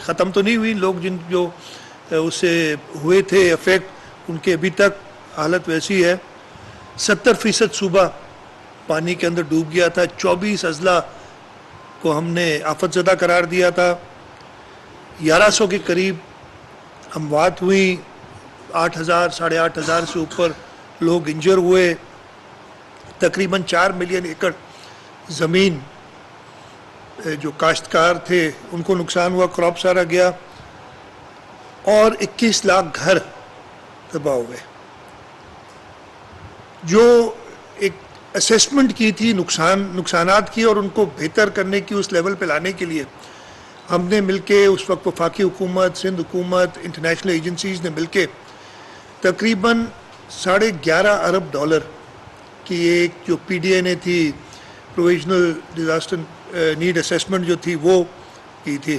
ختم تو نہیں ہوئی. لوگ جو اس سے ہوئے تھے افیکٹ, ان کے ابھی تک حالت ویسی ہے. 70% صوبہ پانی کے اندر ڈوب گیا تھا. 24 اضلاع کو ہم نے آفت زدہ قرار دیا تھا. 1100 کے قریب اموات ہوئی. 8,000 8,500 سے اوپر لوگ انجر ہوئے. تقریباً 4 ملین ایکڑ زمین جو کاشتکار تھے ان کو نقصان ہوا, کراپ سارا گیا, اور 21 لاکھ گھر تباہ ہوئے. جو ایک اسیسمنٹ کی تھی نقصانات کی اور ان کو بہتر کرنے کی, اس لیول پہ لانے کے لیے ہم نے مل کے, اس وقت وفاقی حکومت, سندھ حکومت, انٹرنیشنل ایجنسیز نے مل کے تقریباً $11.5 ارب کی ایک جو پی ڈی اے نے تھی, پروویژنل ڈیزاسٹر نیڈ اسیسمنٹ جو تھی, وہ کی تھی.